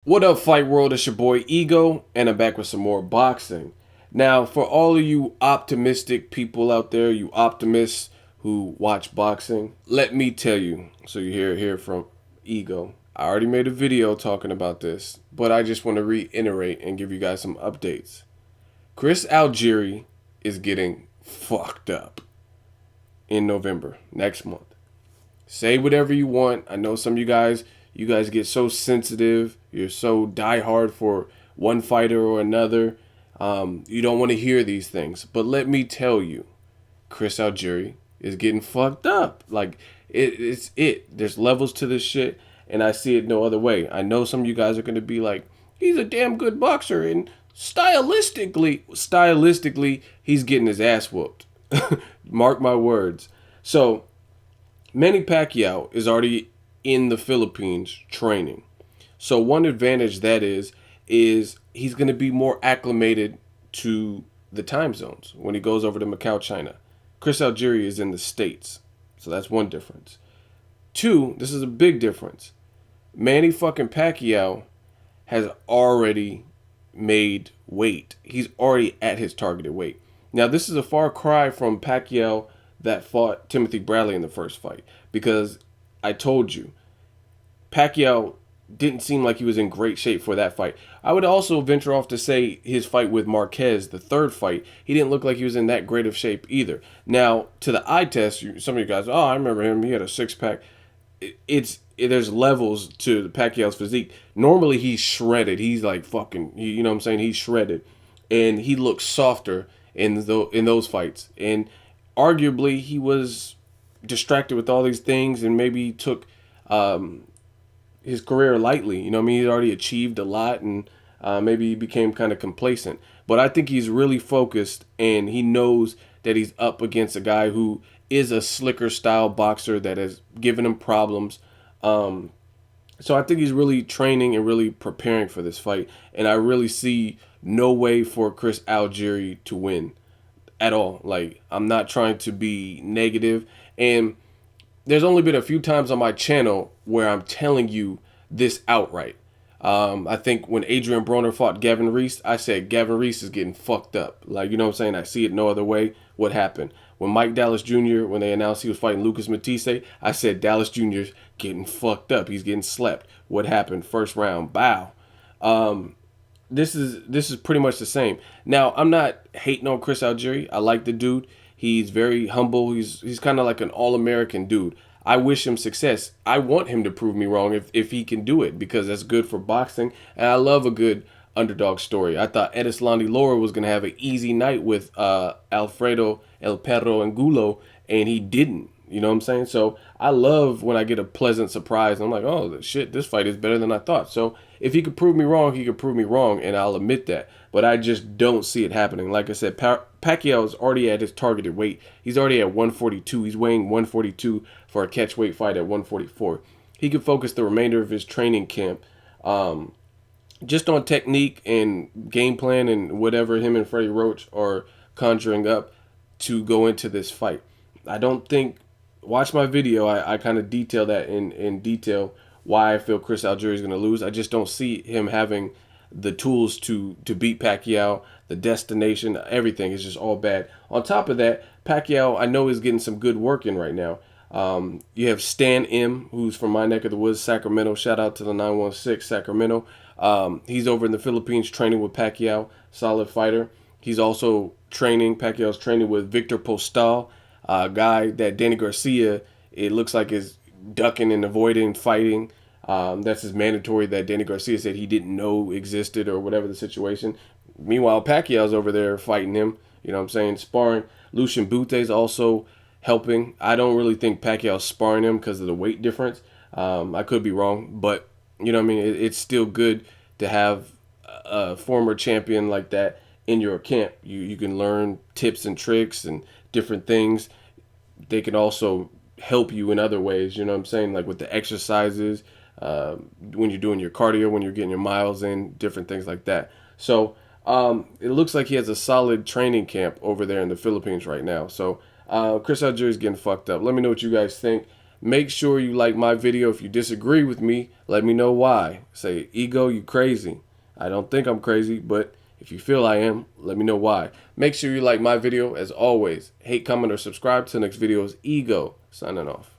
What up, Fight World? It's your boy Ego, and I'm back with some more boxing. Now, for all of you optimistic people out there, you optimists who watch boxing, let me tell you, so you hear from Ego. I already made a video talking about this, but I just want to reiterate and give you guys some updates. Chris Algieri is getting fucked up in November, next month. Say whatever you want. I know some of you guys get so sensitive. You're so diehard for one fighter or another. You don't want to hear these things. But let me tell you, Chris Algieri is getting fucked up. Like, it's it. There's levels to this shit, and I see it no other way. I know some of you guys are going to be like, he's a damn good boxer, and stylistically, he's getting his ass whooped. Mark my words. So, Manny Pacquiao is already in the Philippines training. So one advantage that is he's going to be more acclimated to the time zones when he goes over to Macau, China. Chris Algieri is in the States. So that's one difference. Two, this is a big difference. Manny fucking Pacquiao has already made weight. He's already at his targeted weight. Now, this is a far cry from Pacquiao that fought Timothy Bradley in the first fight, because I told you, Pacquiao didn't seem like he was in great shape for that fight. I would also venture off to say his fight with Marquez, the third fight, he didn't look like he was in that great of shape either. Now, to the eye test, some of you guys, oh, I remember him, he had a six-pack. There's levels to Pacquiao's physique. Normally he's shredded. He's like fucking, you know what I'm saying? He's shredded, and he looks softer in those fights. And arguably he was distracted with all these things, and maybe took his career lightly. You know what I mean? He's already achieved a lot, and maybe he became kind of complacent. But I think he's really focused, and he knows that he's up against a guy who is a slicker style boxer that has given him problems. So I think he's really training and really preparing for this fight. And I really see no way for Chris Algieri to win at all. Like, I'm not trying to be negative. And there's only been a few times on my channel where I'm telling you this outright. I think when Adrian Broner fought Gavin Reese, I said Gavin Reese is getting fucked up. Like, you know what I'm saying? I see it no other way. What happened? When Mike Dallas Jr., when they announced he was fighting Lucas Matisse, I said Dallas Jr.'s getting fucked up. He's getting slept. What happened? First round, bow. This is pretty much the same. Now, I'm not hating on Chris Algieri. I like the dude. He's very humble. He's kind of like an all-American dude. I wish him success. I want him to prove me wrong if he can do it, because that's good for boxing. And I love a good underdog story. I thought Edislandi Lara was going to have an easy night with Alfredo El Perro Angulo, and he didn't. You know what I'm saying? So I love when I get a pleasant surprise. I'm like, oh, shit, this fight is better than I thought. So if he could prove me wrong, he could prove me wrong, and I'll admit that. But I just don't see it happening. Like I said, Pacquiao is already at his targeted weight. He's already at 142. He's weighing 142 for a catchweight fight at 144. He could focus the remainder of his training camp just on technique and game plan and whatever him and Freddie Roach are conjuring up to go into this fight. I don't think, watch my video, I kind of detail that in detail why I feel Chris Algieri is going to lose. I just don't see him having the tools to beat Pacquiao. The destination, everything is just all bad. On top of that, Pacquiao, I know, is getting some good work in right now. You have Stan M, who's from my neck of the woods, Sacramento. Shout out to the 916 Sacramento. He's over in the Philippines training with Pacquiao, solid fighter. He's also Pacquiao's training with Victor Postal, a guy that Danny Garcia, it looks like, is ducking and avoiding fighting. That's his mandatory that Danny Garcia said he didn't know existed, or whatever the situation. Meanwhile, Pacquiao's over there fighting him, you know what I'm saying, sparring. Lucian Bute's also helping. I don't really think Pacquiao's sparring him because of the weight difference. I could be wrong, but you know what I mean, it's still good to have a former champion like that in your camp. You can learn tips and tricks and different things. They can also help you in other ways, you know what I'm saying, like with the exercises, when you're doing your cardio, when you're getting your miles in, different things like that. So it looks like he has a solid training camp over there in the Philippines right now. So Chris Algieri is getting fucked up. Let me know what you guys think. Make sure you like my video. If you disagree with me, let me know why. Say, Ego, you crazy. I don't think I'm crazy, but if you feel I am, let me know why. Make sure you like my video. As always, hate, comment, or subscribe. Till next video is Ego signing off.